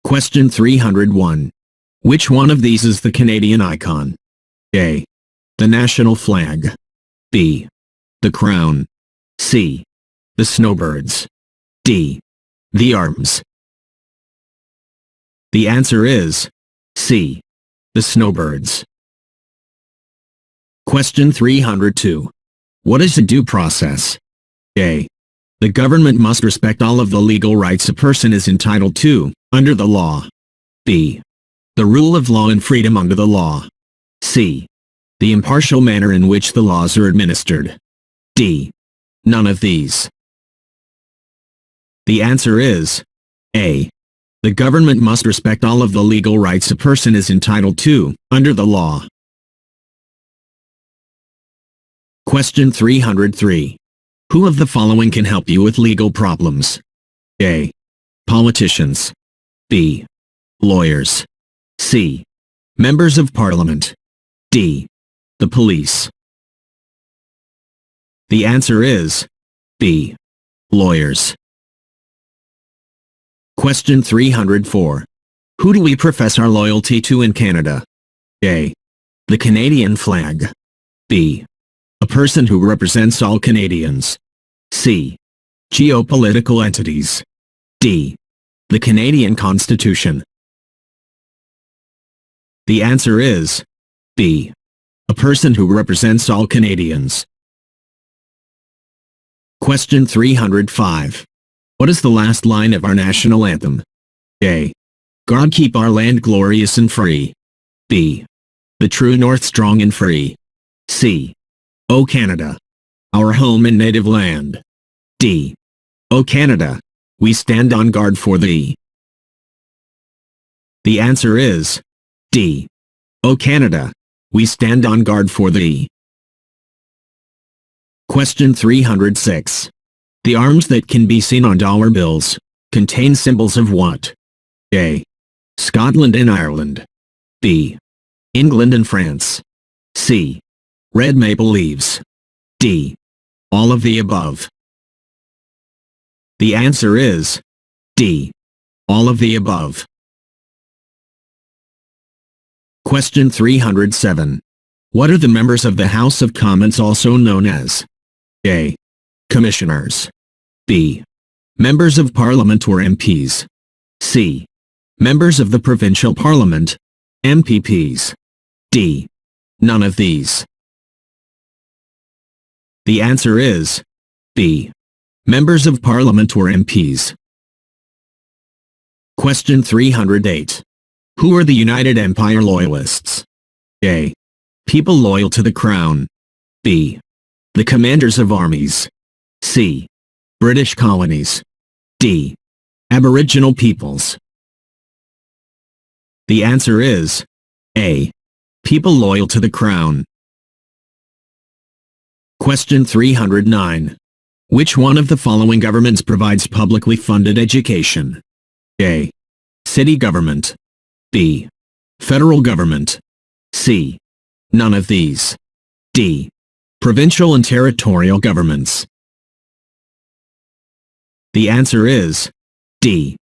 Question 301. Which one of these is the Canadian icon? A. The national flag. B. The crown. C. The snowbirds. D. The arms. The answer is C. The snowbirds. Question 302. What is a due process? A. The government must respect all of the legal rights a person is entitled to, under the law. B. The rule of law and freedom under the law. C. The impartial manner in which the laws are administered. D. None of these. The answer is A. The government must respect all of the legal rights a person is entitled to, under the law. Question 303. Who of the following can help you with legal problems? A. Politicians. B. Lawyers. C. Members of Parliament. D. The police. The answer is B. Lawyers. Question 304. Who do we profess our loyalty to in Canada? A. The Canadian flag. B. A person who represents all Canadians. C. Geopolitical entities. D. The Canadian Constitution. The answer is B. A person who represents all Canadians. Question 305. What is the last line of our national anthem? A. God keep our land glorious and free. B. The true north strong and free. C. O Canada, our home and native land. D. O Canada, we stand on guard for thee. The answer is D. O Canada, we stand on guard for thee. Question 306. The arms that can be seen on dollar bills contain symbols of what? A. Scotland and Ireland. B. England and France. C. Red maple leaves. D. All of the above. The answer is D. All of the above. Question 307. What are the members of the House of Commons also known as? A. Commissioners. B. Members of Parliament or MPs. C. Members of the Provincial Parliament, MPPs. D. None of these. The answer is B. Members of Parliament or MPs. Question 308. Who are the United Empire Loyalists? A. People loyal to the Crown. B. The commanders of armies. C. British colonies. D. Aboriginal peoples. The answer is A. People loyal to the Crown. Question 309. Which one of the following governments provides publicly funded education? A. City government. B. Federal government. C. None of these. D. Provincial and territorial governments. The answer is D.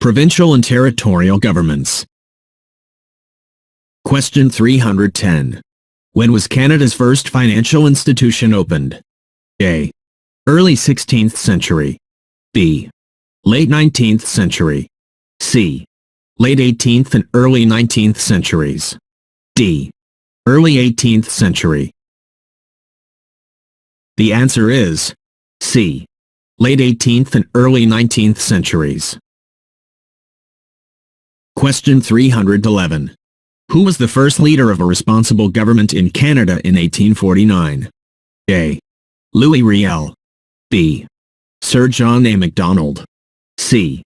Provincial and territorial governments. Question 310. When was Canada's first financial institution opened? A. Early 16th century. B. Late 19th century. C. Late 18th and early 19th centuries. D. Early 18th century. The answer is C. Late 18th and early 19th centuries. Question 311. Who was the first leader of a responsible government in Canada in 1849? A. Louis Riel. B. Sir John A. Macdonald. C.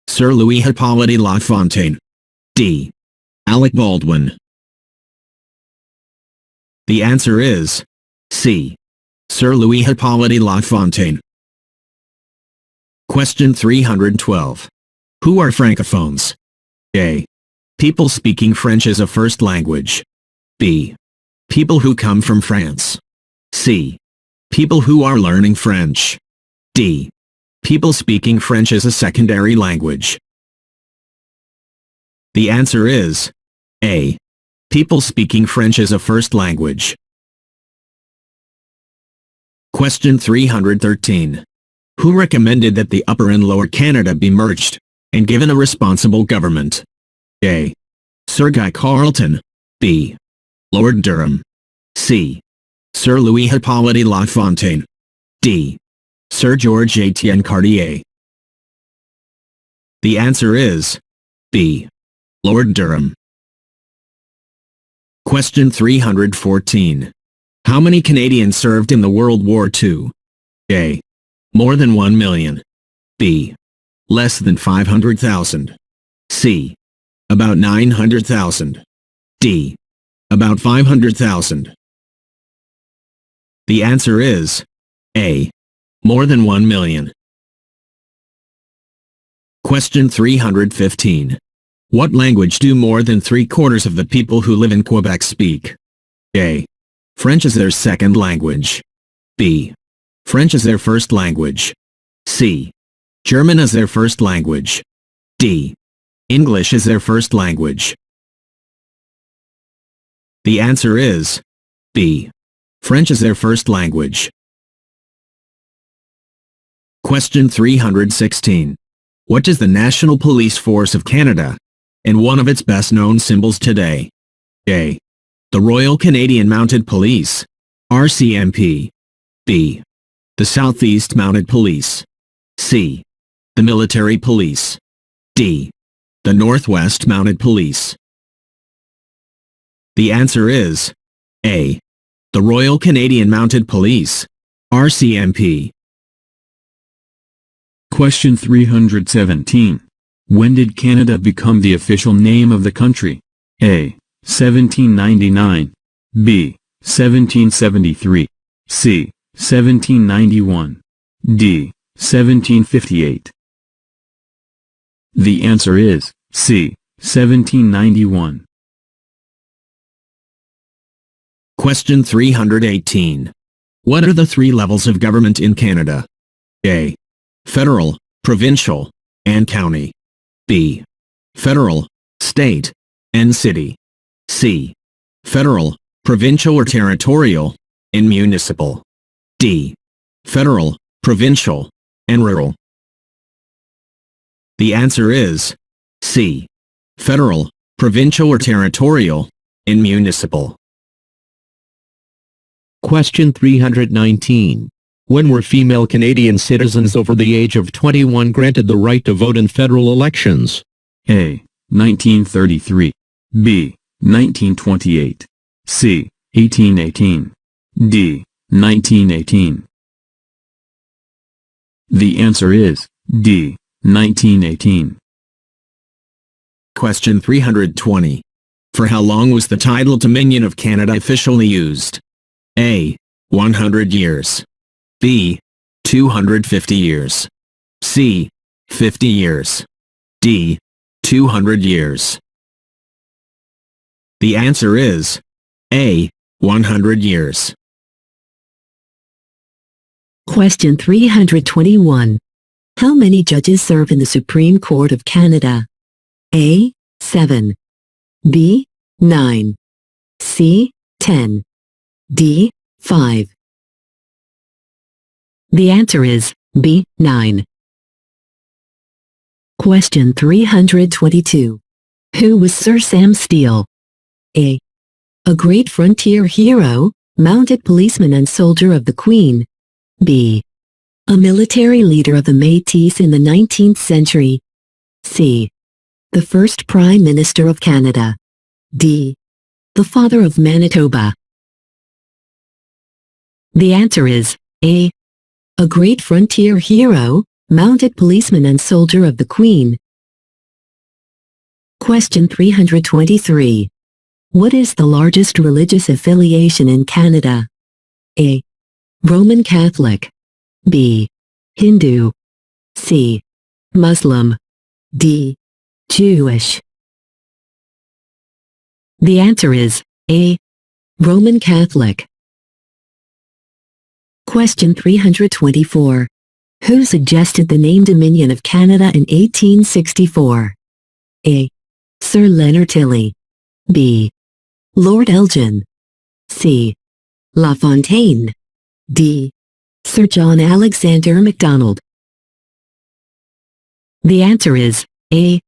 Sir Louis Hippolyte Lafontaine. D. Alec Baldwin. The answer is C. Sir Louis Hippolyte Lafontaine. Question 312. Who are Francophones? A. People speaking French as a first language. B. People who come from France. C. People who are learning French. D. People speaking French as a secondary language. The answer is A. People speaking French as a first language. Question 313. Who recommended that the Upper and Lower Canada be merged and given a responsible government? A. Sir Guy Carleton. B. Lord Durham. C. Sir Louis Hippolyte Lafontaine. D. Sir George Etienne Cartier. The answer is B. Lord Durham. Question 314. How many Canadians served in the World War II? A. More than 1 million. B. Less than 500,000. C. About 900,000. D. About 500,000. The answer is A. More than 1 million. Question 315. What language do more than 3/4 of the people who live in Quebec speak? A. French is their second language. B. French is their first language. C. German is their first language. D. English is their first language. The answer is B. French is their first language. Question 316. What does the National Police Force of Canada and one of its best-known symbols today? A. The Royal Canadian Mounted Police, RCMP. B. The Southeast Mounted Police. C. The Military Police. D. The Northwest Mounted Police. The answer is A. The Royal Canadian Mounted Police, RCMP. Question 317. When did Canada become the official name of the country? A. 1799. B. 1773. C. 1791. D. 1758. The answer is C. 1791. Question 318. What are the 3 levels of government in Canada? A. Federal, provincial, and county. B. Federal, state, and city. C. Federal, provincial or territorial, and municipal. D. Federal, provincial, and rural. The answer is C. Federal, provincial or territorial, and municipal. Question 319. When were female Canadian citizens over the age of 21 granted the right to vote in federal elections? A. 1933. B. 1928. C. 1818. D. 1918. The answer is D. 1918. Question 320. For how long was the title Dominion of Canada officially used? A. 100 years. B. 250 years. C. 50 years. D. 200 years. The answer is A. 100 years. Question 321. How many judges serve in the Supreme Court of Canada? A. 7. B. 9. C. 10. D. 5. The answer is B. 9. Question 322. Who was Sir Sam Steele? A. A great frontier hero, mounted policeman and soldier of the Queen. B. A military leader of the Métis in the 19th century. C. The first Prime Minister of Canada. D. The father of Manitoba. The answer is A. A great frontier hero, mounted policeman and soldier of the Queen. Question 323. What is the largest religious affiliation in Canada? A. Roman Catholic. B. Hindu. C. Muslim. D. Jewish. The answer is A. Roman Catholic. Question 324. Who suggested the name Dominion of Canada in 1864? A. Sir Leonard Tilley. B. Lord Elgin. C. La Fontaine. D. Sir John Alexander MacDonald. The answer is A.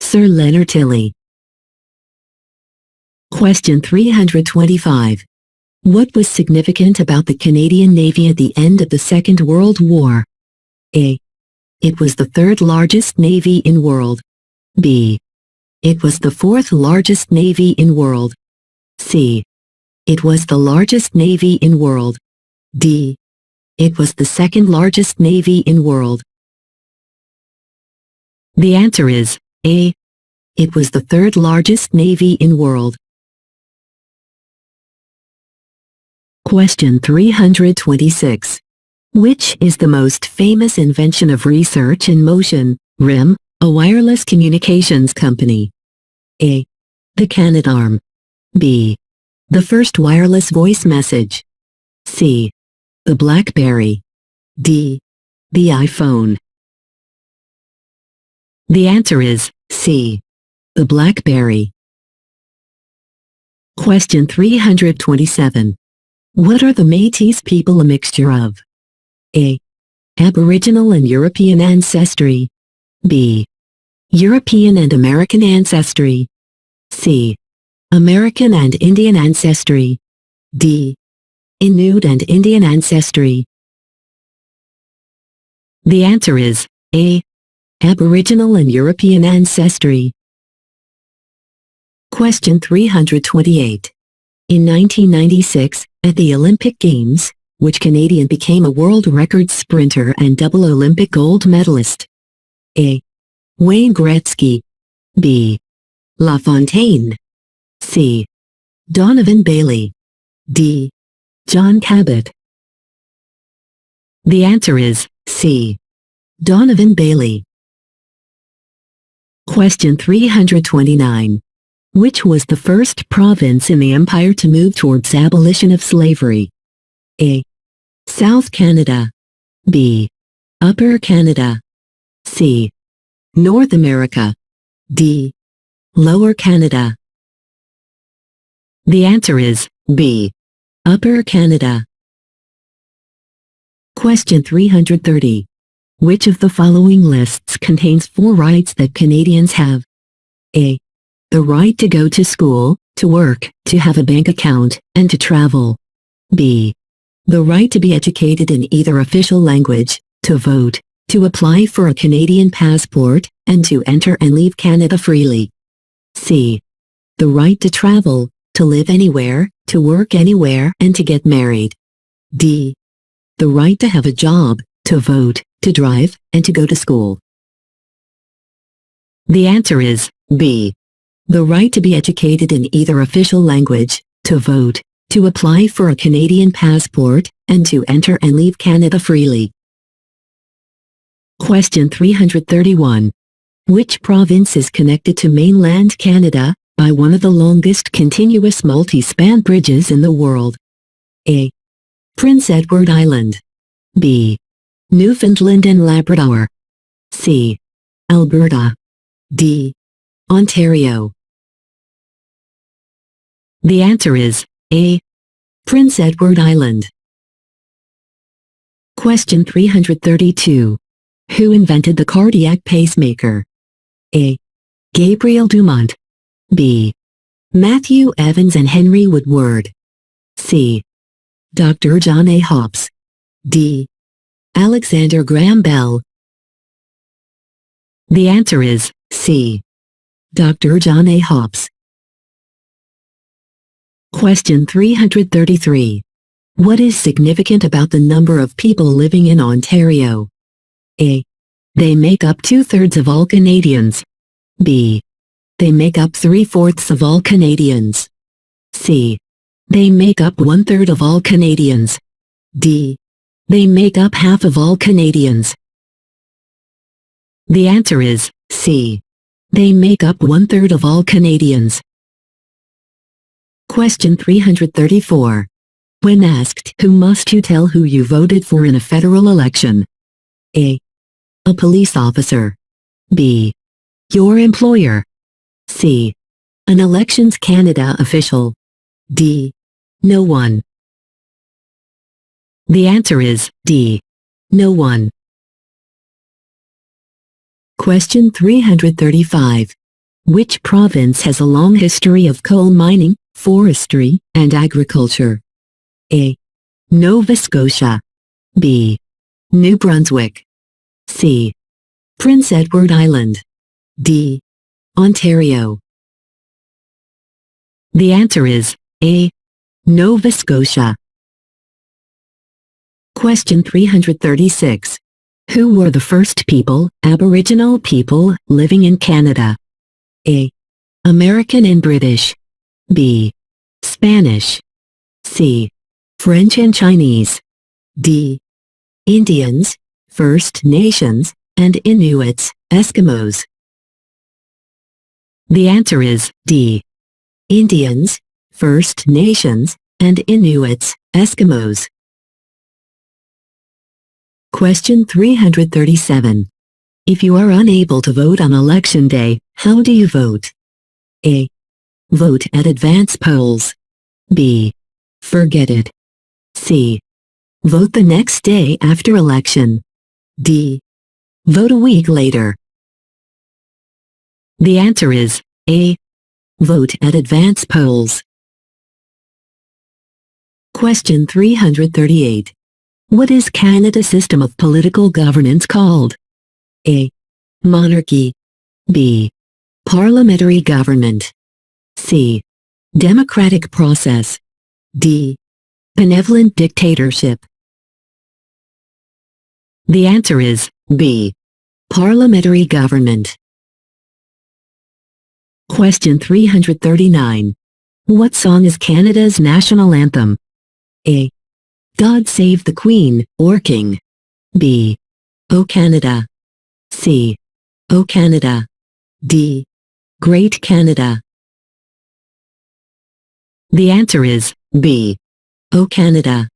Sir Leonard Tilley. Question 325. What was significant about the Canadian Navy at the end of the Second World War? A. It was the third largest navy in world. B. It was the fourth largest navy in world. C. It was the largest navy in world. D. It was the second largest navy in world. The answer is A. It was the third largest navy in world. Question 326. Which is the most famous invention of Research in Motion, RIM, a wireless communications company? A. The Canadarm. B. The first wireless voice message. C. The BlackBerry. D. The iPhone. The answer is C. The BlackBerry. Question 327. What are the Métis people a mixture of? A. Aboriginal and European ancestry. B. European and American ancestry. C. American and Indian ancestry. D. Inuit and Indian ancestry. The answer is A. Aboriginal and European ancestry. Question 328. In 1996, at the Olympic Games, which Canadian became a world record sprinter and double Olympic gold medalist? A. Wayne Gretzky. B. La Fontaine. C. Donovan Bailey. D. John Cabot. The answer is C. Donovan Bailey. Question 329. Which was the first province in the Empire to move towards abolition of slavery? A. South Canada. B. Upper Canada. C. North America. D. Lower Canada. The answer is B. Upper Canada. Question 330. Which of the following lists contains 4 rights that Canadians have? A. The right to go to school, to work, to have a bank account, and to travel. B. The right to be educated in either official language, to vote, to apply for a Canadian passport, and to enter and leave Canada freely. C. The right to travel, to live anywhere, to work anywhere, and to get married. D. The right to have a job, to vote, to drive, and to go to school. The answer is B. The right to be educated in either official language, to vote, to apply for a Canadian passport, and to enter and leave Canada freely. Question 331. Which province is connected to mainland Canada by one of the longest continuous multi-span bridges in the world? A. Prince Edward Island. B. Newfoundland and Labrador. C. Alberta. D. Ontario. The answer is A. Prince Edward Island. Question 332. Who invented the cardiac pacemaker? A. Gabriel Dumont. B. Matthew Evans and Henry Woodward. C. Dr. John A. Hobbs. D. Alexander Graham Bell. The answer is C. Dr. John A. Hobbs. Question 333. What is significant about the number of people living in Ontario? A. They make up 2/3 of all Canadians. B. They make up 3/4 of all Canadians. C. They make up 1/3 of all Canadians. D. They make up half of all Canadians. The answer is C. They make up 1/3 of all Canadians. Question 334. When asked, who must you tell who you voted for in a federal election? A. A police officer. B. Your employer. C. An Elections Canada official. D. No one. The answer is D. No one. Question 335. Which province has a long history of coal mining, forestry, and agriculture? A. Nova Scotia. B. New Brunswick. C. Prince Edward Island. D. Ontario. The answer is A. Nova Scotia. Question 336. Who were the first people, Aboriginal people, living in Canada? A. American and British. B. Spanish. C. French and Chinese. D. Indians, First Nations, and Inuits, Eskimos. The answer is D. Indians, First Nations, and Inuits, Eskimos. Question 337. If you are unable to vote on election day, how do you vote? A. Vote at advance polls. B. Forget it. C. Vote the next day after election. D. Vote a week later. The answer is A. Vote at advance polls. Question 338. What is Canada's system of political governance called? A. Monarchy. B. Parliamentary government. C. Democratic process. D. Benevolent dictatorship. The answer is B. Parliamentary government. Question 339. What song is Canada's national anthem? A. God Save the Queen, or King. B. O Canada. C. O Canada. D. Great Canada. The answer is B. O Canada.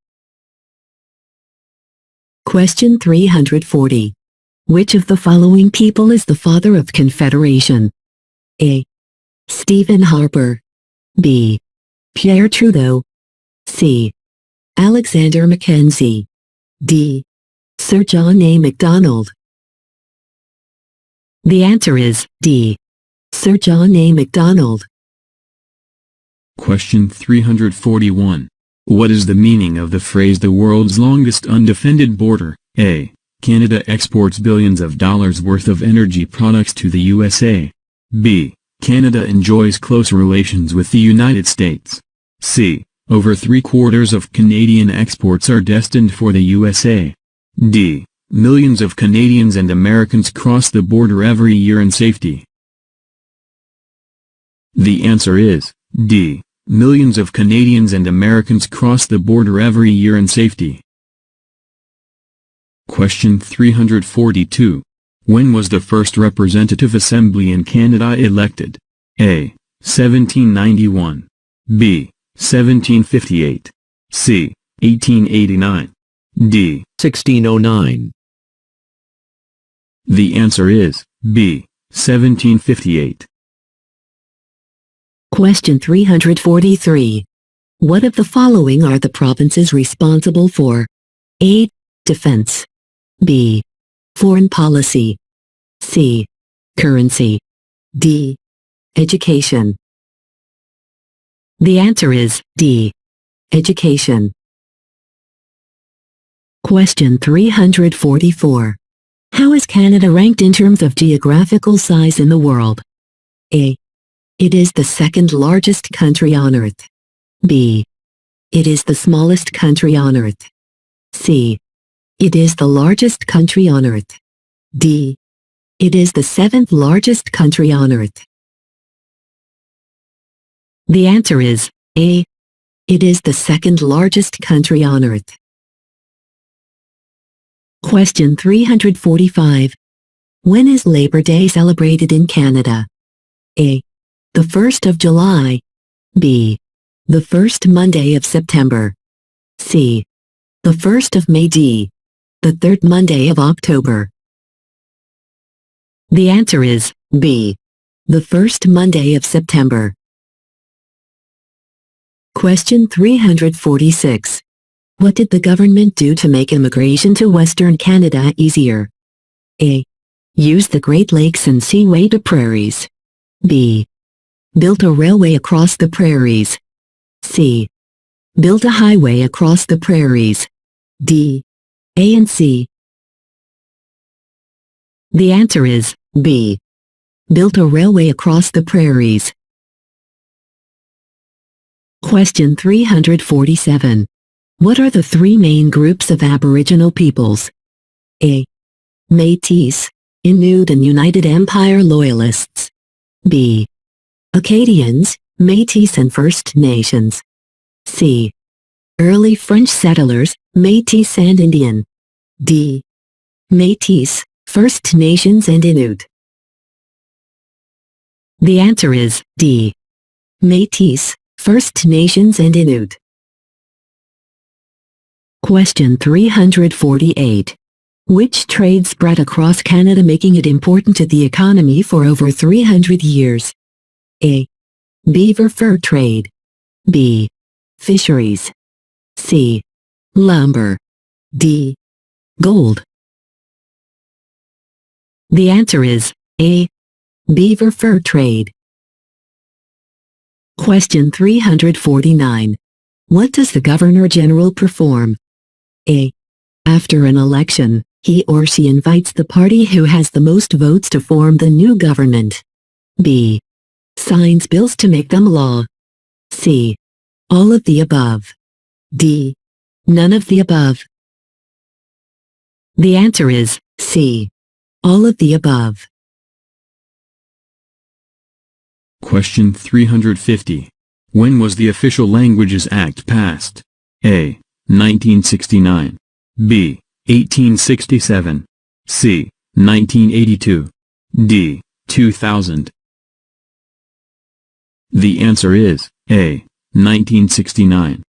Question 340. Which of the following people is the father of Confederation? A. Stephen Harper. B. Pierre Trudeau. C. Alexander Mackenzie. D. Sir John A. Macdonald. The answer is D. Sir John A. Macdonald. Question 341. What is the meaning of the phrase the world's longest undefended border? A. Canada exports billions of dollars worth of energy products to the USA. B. Canada enjoys close relations with the United States. C. Over 3/4 of Canadian exports are destined for the USA. D. Millions of Canadians and Americans cross the border every year in safety. The answer is D. Millions of Canadians and Americans cross the border every year in safety. Question 342. When was the first representative assembly in Canada elected? A. 1791. B. 1758. C. 1889. D. 1609. The answer is B. 1758. Question 343. What of the following are the provinces responsible for A. Defense. B. Foreign policy. C. Currency. D. Education. The answer is D. Education. Question 344. How is Canada ranked in terms of geographical size in the world? A. It is the second largest country on Earth. B. It is the smallest country on Earth. C. It is the largest country on Earth. D. It is the seventh largest country on Earth. The answer is A. It is the second largest country on Earth. Question 345. When is Labor Day celebrated in Canada? A. The 1st of July. B. The first Monday of September. C. The 1st of May. D. The third Monday of October. The answer is B. The first Monday of September. Question 346. What did the government do to make immigration to Western Canada easier? A. Use the Great Lakes and Seaway to prairies. B. Built a railway across the prairies. C. Built a highway across the prairies. D. A and C. The answer is B. Built a railway across the prairies. Question 347. What are the three main groups of Aboriginal peoples? A. Métis, Inuit and United Empire Loyalists. B. Acadians, Métis and First Nations. C. Early French settlers, Métis and Indian. D. Métis, First Nations and Inuit. The answer is D. Métis, First Nations and Inuit. Question 348. Which trade spread across Canada, making it important to the economy for over 300 years? A. Beaver fur trade. B. Fisheries. C. Lumber. D. Gold. The answer is A. Beaver fur trade. Question 349. What does the Governor-General perform? A. After an election, he or she invites the party who has the most votes to form the new government. B. Signs bills to make them law. C. All of the above. D. None of the above. The answer is C. All of the above. Question 350. When was the Official Languages Act passed? A. 1969. B. 1867. C. 1982. D. 2000. The answer is A. 1969.